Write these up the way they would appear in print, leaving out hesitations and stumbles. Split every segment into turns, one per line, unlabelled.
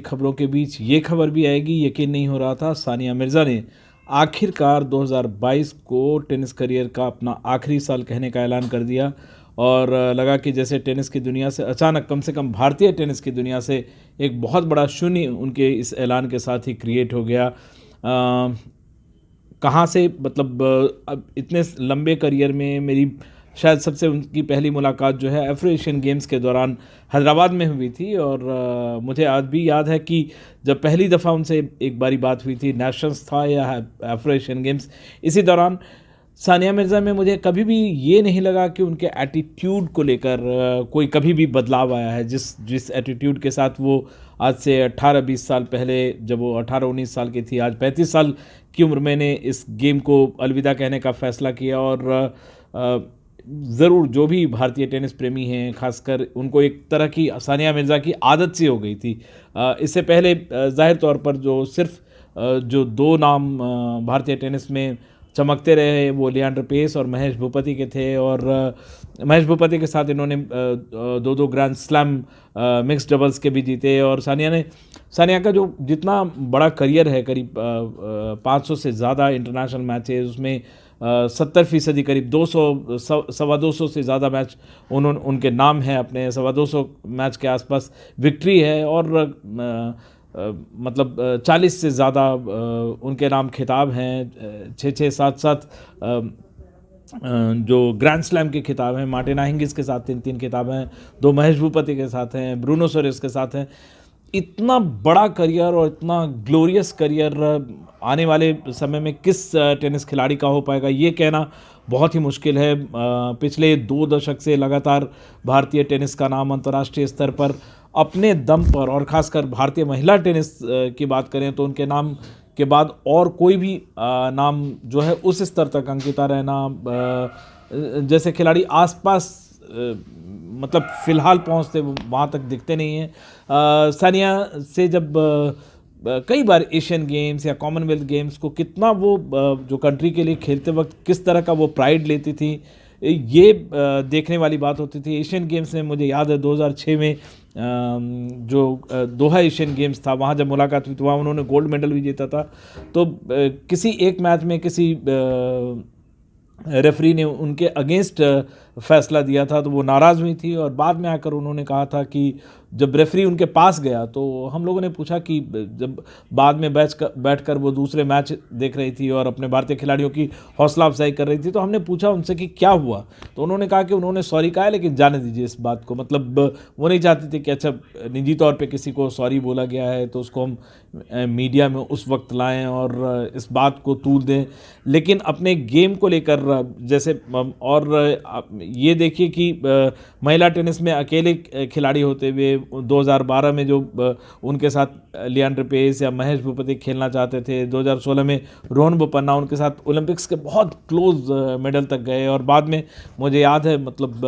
खबरों के बीच ये खबर भी आएगी, यकीन नहीं हो रहा था। सानिया मिर्ज़ा ने आखिरकार 2022 को टेनिस करियर का अपना आखिरी साल कहने का ऐलान कर दिया और लगा कि जैसे टेनिस की दुनिया से अचानक, कम से कम भारतीय टेनिस की दुनिया से एक बहुत बड़ा शून्य उनके इस ऐलान के साथ ही क्रिएट हो गया। कहाँ से, मतलब अब इतने लंबे करियर में मेरी शायद सबसे उनकी पहली मुलाकात जो है अफ्रो एशियन गेम्स के दौरान हैदराबाद में हुई थी। और मुझे आज भी याद है कि जब पहली दफ़ा उनसे एक बारी बात हुई थी, नेशंस था या अफ्रो एशियन गेम्स, इसी दौरान सानिया मिर्ज़ा में मुझे कभी भी ये नहीं लगा कि उनके एटीट्यूड को लेकर कोई कभी भी बदलाव आया है। जिस जिस एटीट्यूड के साथ वो आज से 18-20 साल पहले, जब वो 18-19 साल की थी, आज 35 साल की उम्र में ने इस गेम को अलविदा कहने का फ़ैसला किया। और ज़रूर जो भी भारतीय टेनिस प्रेमी हैं, खासकर उनको एक तरह की सानिया मिर्ज़ा की आदत सी हो गई थी। इससे पहले ज़ाहिर तौर पर जो सिर्फ जो दो नाम भारतीय टेनिस में चमकते रहे, वो लिएंडर पेस और महेश भूपति के थे। और महेश भूपति के साथ इन्होंने दो ग्रैंड स्लैम मिक्स डबल्स के भी जीते। और सानिया का जो जितना बड़ा करियर है, करीब 500 से ज़्यादा इंटरनेशनल मैचेस, उसमें 70% करीब 200 सवा 200 से ज़्यादा मैच उनके नाम है, अपने 250 मैच के आसपास विक्ट्री है। और मतलब 40 से ज़्यादा उनके नाम खिताब हैं, 6-6 7-7 जो ग्रैंड स्लैम के खिताब हैं। मार्टिना हिंगिस के साथ 3-3 खिताब हैं, 2 महेश भूपति के साथ हैं, ब्रूनो सोरेस के साथ हैं। इतना बड़ा करियर और इतना ग्लोरियस करियर आने वाले समय में किस टेनिस खिलाड़ी का हो पाएगा, ये कहना बहुत ही मुश्किल है। पिछले 2 दशक से लगातार भारतीय टेनिस का नाम अंतर्राष्ट्रीय स्तर पर अपने दम पर, और ख़ासकर भारतीय महिला टेनिस की बात करें तो उनके नाम के बाद और कोई भी नाम जो है उस स्तर तक, अंकिता रैना जैसे खिलाड़ी आसपास मतलब फ़िलहाल पहुंचते वहाँ तक दिखते नहीं हैं। सानिया से जब कई बार एशियन गेम्स या कॉमनवेल्थ गेम्स को कितना वो जो कंट्री के लिए खेलते वक्त किस तरह का वो प्राइड लेती थी, ये देखने वाली बात होती थी। एशियन गेम्स में मुझे याद है 2006 में जो दोहा एशियन गेम्स था, वहाँ जब मुलाकात हुई तो वहाँ उन्होंने गोल्ड मेडल भी जीता था। तो किसी एक मैच में किसी रेफरी ने उनके अगेंस्ट फैसला दिया था तो वो नाराज़ हुई थी। और बाद में आकर उन्होंने कहा था कि जब रेफरी उनके पास गया तो हम लोगों ने पूछा कि जब बाद में बैठकर वो दूसरे मैच देख रही थी और अपने भारतीय खिलाड़ियों की हौसला अफजाई कर रही थी, तो हमने पूछा उनसे कि क्या हुआ, तो उन्होंने कहा कि उन्होंने सॉरी कहा है, लेकिन जाने दीजिए इस बात को। मतलब वो नहीं चाहती थी कि अच्छा निजी तौर पे किसी को सॉरी बोला गया है तो उसको हम मीडिया में उस वक्त लाएं और इस बात को तूल दें। लेकिन अपने गेम को लेकर जैसे, और ये देखिए कि महिला टेनिस में अकेले खिलाड़ी होते हुए 2012 में जो उनके साथ लिएंडर पेस या महेश भूपति खेलना चाहते थे, 2016 में रोहन बोपन्ना उनके साथ ओलंपिक्स के बहुत क्लोज मेडल तक गए। और बाद में मुझे याद है, मतलब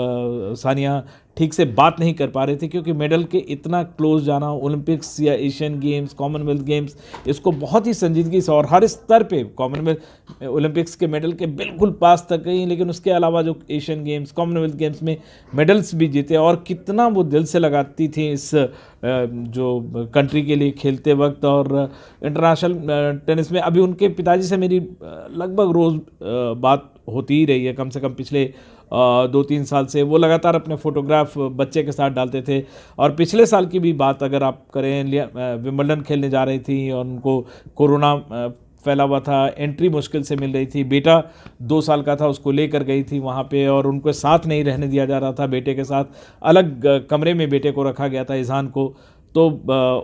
सानिया ठीक से बात नहीं कर पा रही थी क्योंकि मेडल के इतना क्लोज जाना, ओलंपिक्स या एशियन गेम्स, कॉमनवेल्थ गेम्स, इसको बहुत ही संजीदगी से और हर स्तर पे, कॉमनवेल्थ ओलंपिक्स के मेडल के बिल्कुल पास तक गई, लेकिन उसके अलावा जो एशियन गेम्स, कॉमनवेल्थ गेम्स में मेडल्स भी जीते। और कितना वो दिल से लगाती थी इस जो कंट्री के लिए खेलते वक्त। और इंटरनेशनल टेनिस में अभी उनके पिताजी से मेरी लगभग रोज़ बात होती ही रही है, कम से कम पिछले 2-3 साल से। वो लगातार अपने फ़ोटोग्राफ बच्चे के साथ डालते थे। और पिछले साल की भी बात अगर आप करें, विंबलडन खेलने जा रही थी और उनको कोरोना फैला हुआ था, एंट्री मुश्किल से मिल रही थी, बेटा 2 साल का था, उसको लेकर गई थी वहाँ पे और उनको साथ नहीं रहने दिया जा रहा था, बेटे के साथ अलग कमरे में बेटे को रखा गया था, इज़हान को। तो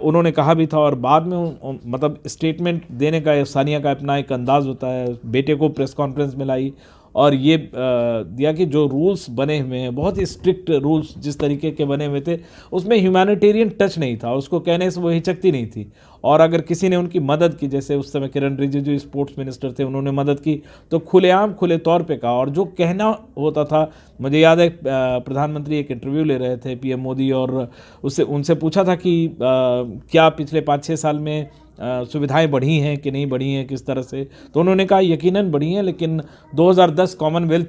उन्होंने कहा भी था, और बाद में मतलब स्टेटमेंट देने का सानिया का अपना एक अंदाज़ होता है, बेटे को प्रेस कॉन्फ्रेंस में लाई और ये दिया कि जो रूल्स बने हुए हैं, बहुत ही स्ट्रिक्ट रूल्स जिस तरीके के बने हुए थे, उसमें ह्यूमैनिटेरियन टच नहीं था, उसको कहने से वो हिचकती नहीं थी। और अगर किसी ने उनकी मदद की, जैसे उस समय किरण रिजिजू स्पोर्ट्स मिनिस्टर थे, उन्होंने मदद की, तो खुलेआम खुले तौर पे कहा। और जो कहना होता था, मुझे याद है प्रधानमंत्री एक इंटरव्यू ले रहे थे, पीएम मोदी, और उनसे पूछा था कि क्या पिछले 5-6 साल में सुविधाएं बढ़ी हैं कि नहीं बढ़ी हैं, किस तरह से, तो उन्होंने कहा यकीनन बढ़ी हैं, लेकिन 2010 कॉमनवेल्थ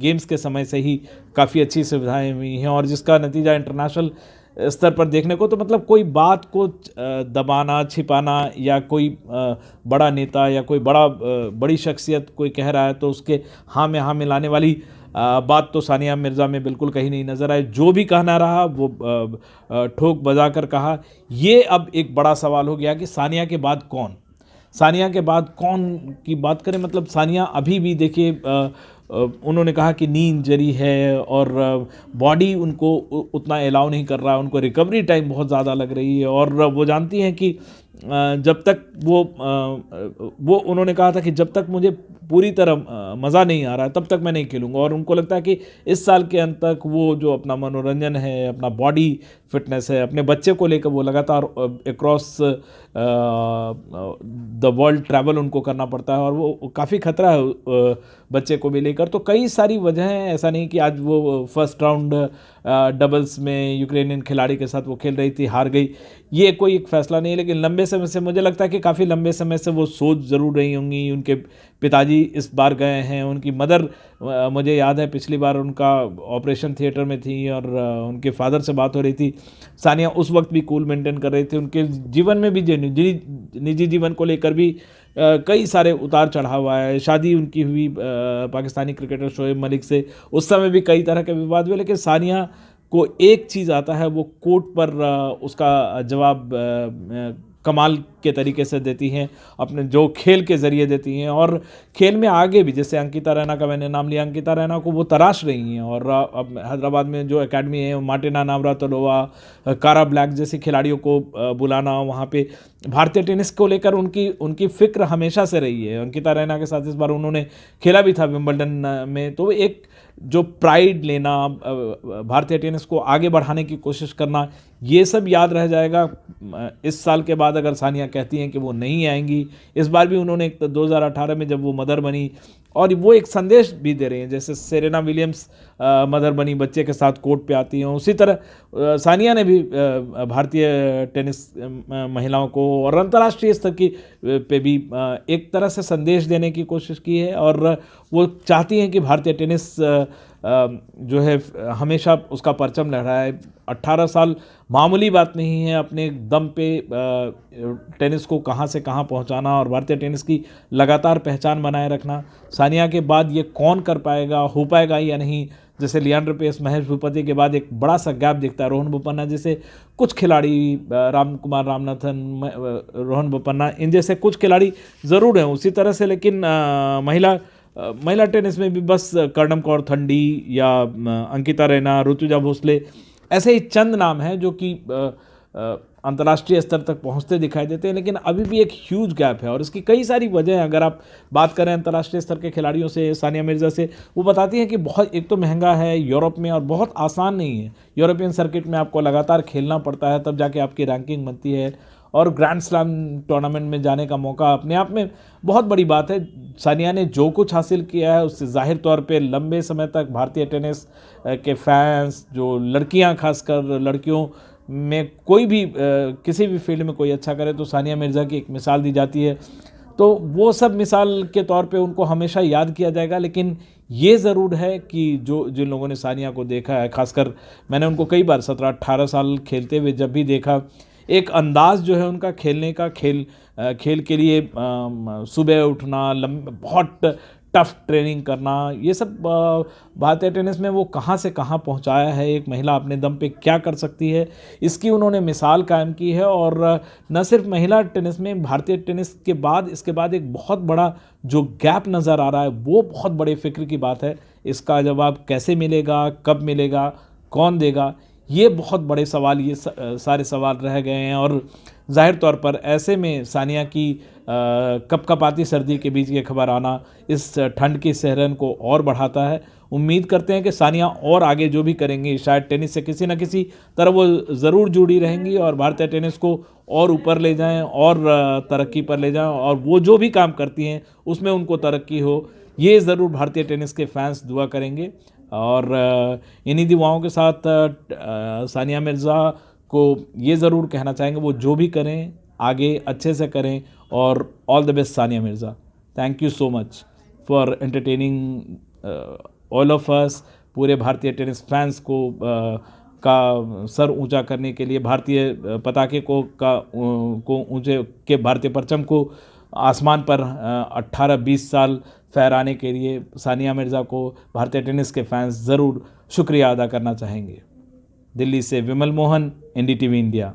गेम्स के समय से ही काफ़ी अच्छी सुविधाएं हुई हैं। और जिसका नतीजा इंटरनेशनल स्तर पर देखने को, तो मतलब कोई बात को दबाना, छिपाना, या कोई बड़ा नेता या कोई बड़ी शख्सियत कोई कह रहा है तो उसके हाँ में हाँ मिलाने वाली बात तो सानिया मिर्ज़ा में बिल्कुल कहीं नहीं नज़र आए। जो भी कहना रहा वो ठोक बजा कर कहा। ये अब एक बड़ा सवाल हो गया कि सानिया के बाद कौन, सानिया के बाद कौन की बात करें। मतलब सानिया अभी भी देखिए, उन्होंने कहा कि नी इंजरी है और बॉडी उनको उतना अलाउ नहीं कर रहा, उनको रिकवरी टाइम बहुत ज़्यादा लग रही है, और वो जानती हैं कि जब तक वो उन्होंने कहा था कि जब तक मुझे पूरी तरह मज़ा नहीं आ रहा है तब तक मैं नहीं खेलूँगा। और उनको लगता है कि इस साल के अंत तक वो जो अपना मनोरंजन है, अपना बॉडी फिटनेस है, अपने बच्चे को लेकर वो लगातार अक्रॉस द वर्ल्ड ट्रैवल उनको करना पड़ता है, और वो काफ़ी खतरा है बच्चे को भी लेकर। तो कई सारी वजह हैं, ऐसा नहीं कि आज वो फर्स्ट राउंड डबल्स में यूक्रेनियन खिलाड़ी के साथ वो खेल रही थी, हार गई, ये कोई एक फैसला नहीं है। लेकिन लंबे समय से मुझे लगता है कि काफ़ी लंबे समय से वो सोच ज़रूर रही होंगी। उनके पिताजी इस बार गए हैं, उनकी मदर, मुझे याद है पिछली बार उनका ऑपरेशन थिएटर में थी और उनके फादर से बात हो रही थी। सानिया उस वक्त भी कूल मेंटेन कर रही थी। उनके जीवन में भी जो निजी जीवन को लेकर भी कई सारे उतार चढ़ाव आया है। शादी उनकी हुई पाकिस्तानी क्रिकेटर शोएब मलिक से, उस समय भी कई तरह के विवाद हुए, लेकिन सानिया को एक चीज़ आता है, वो कोर्ट पर उसका जवाब कमाल के तरीके से देती हैं, अपने जो खेल के ज़रिए देती हैं। और खेल में आगे भी, जैसे अंकिता रैना का मैंने नाम लिया, अंकिता रैना को वो तराश रही हैं, और अब हैदराबाद में जो एकेडमी है, मार्टिना नावरातिलोवा, कारा ब्लैक जैसी खिलाड़ियों को बुलाना, वहाँ पे भारतीय टेनिस को लेकर उनकी फ़िक्र हमेशा से रही है। अंकिता रैना के साथ इस बार उन्होंने खेला भी था विंबलडन में। तो एक जो प्राइड लेना, भारतीय टेनिस को आगे बढ़ाने की कोशिश करना, ये सब याद रह जाएगा इस साल के बाद। अगर सानिया कहती हैं कि वो नहीं आएंगी, इस बार भी उन्होंने 2018 में जब वो मदर बनी, और वो एक संदेश भी दे रही हैं, जैसे सेरेना विलियम्स मदर बनी, बच्चे के साथ कोर्ट पे आती हैं, उसी तरह सानिया ने भी भारतीय टेनिस महिलाओं को और अंतर्राष्ट्रीय स्तर की पे भी एक तरह से संदेश देने की कोशिश की है। और वो चाहती हैं कि भारतीय टेनिस जो है हमेशा उसका परचम लहराए। 18 साल मामूली बात नहीं है, अपने दम पे टेनिस को कहां से कहां पहुंचाना और भारतीय टेनिस की लगातार पहचान बनाए रखना। सानिया के बाद ये कौन कर पाएगा, हो पाएगा या नहीं। जैसे लियांडर पेस, महेश भूपति के बाद एक बड़ा सा गैप दिखता है। रोहन बोपन्ना जैसे कुछ खिलाड़ी, रामकुमार रामनाथन, रोहन बोपन्ना, इन जैसे कुछ खिलाड़ी ज़रूर हैं उसी तरह से, लेकिन महिला टेनिस में भी बस कर्णम कौर थंडी या अंकिता रैना, ऋतुजा भोसले, ऐसे ही चंद नाम हैं जो कि अंतर्राष्ट्रीय स्तर तक पहुंचते दिखाई देते हैं। लेकिन अभी भी एक ह्यूज गैप है, और इसकी कई सारी वजह हैं। अगर आप बात करें अंतर्राष्ट्रीय स्तर के खिलाड़ियों से, सानिया मिर्ज़ा से, वो बताती हैं कि बहुत, एक तो महंगा है यूरोप में, और बहुत आसान नहीं है। यूरोपियन सर्किट में आपको लगातार खेलना पड़ता है, तब जाके आपकी रैंकिंग बनती है, और ग्रैंड स्लैम टूर्नामेंट में जाने का मौका अपने आप में बहुत बड़ी बात है। सानिया ने जो कुछ हासिल किया है उससे जाहिर तौर पे लंबे समय तक भारतीय टेनिस के फैंस, जो लड़कियां, खासकर लड़कियों में कोई भी किसी भी फील्ड में कोई अच्छा करे तो सानिया मिर्ज़ा की एक मिसाल दी जाती है। तो वो सब मिसाल के तौर पे उनको हमेशा याद किया जाएगा। लेकिन ये ज़रूर है कि जिन लोगों ने सानिया को देखा है, खासकर मैंने उनको कई बार 17-18 साल खेलते हुए जब भी देखा, एक अंदाज़ जो है उनका खेलने का, खेल के लिए सुबह उठना, बहुत टफ ट्रेनिंग करना, ये सब भारतीय टेनिस में वो कहाँ से कहाँ पहुँचाया है। एक महिला अपने दम पे क्या कर सकती है, इसकी उन्होंने मिसाल कायम की है। और न सिर्फ महिला टेनिस में, भारतीय टेनिस के बाद इसके बाद एक बहुत बड़ा जो गैप नज़र आ रहा है, वो बहुत बड़े फिक्र की बात है। इसका जवाब कैसे मिलेगा, कब मिलेगा, कौन देगा, ये बहुत बड़े सवाल, ये सारे सवाल रह गए हैं। और जाहिर तौर पर ऐसे में सानिया की कपकपाती सर्दी के बीच ये खबर आना इस ठंड की सहरन को और बढ़ाता है। उम्मीद करते हैं कि सानिया और आगे जो भी करेंगी, शायद टेनिस से किसी न किसी तरह वो ज़रूर जुड़ी रहेंगी, और भारतीय टेनिस को और ऊपर ले जाएं, और तरक्की पर ले जाएं, और वो जो भी काम करती हैं उसमें उनको तरक्की हो, ये ज़रूर भारतीय टेनिस के फैंस दुआ करेंगे। और इन्हीं दुआओं के साथ सानिया मिर्ज़ा को ये ज़रूर कहना चाहेंगे, वो जो भी करें आगे अच्छे से करें, और all the best Sania Mirza. Thank you so much for entertaining all of us. पूरे भारतीय टेनिस फैंस को का सर ऊंचा करने के लिए, भारतीय पताके को ऊंचे के भारतीय परचम को आसमान पर 18-20 साल फहराने के लिए सानिया मिर्ज़ा को भारतीय टेनिस के फैंस ज़रूर शुक्रिया अदा करना चाहेंगे। दिल्ली से विमल मोहन, NDTV इंडिया।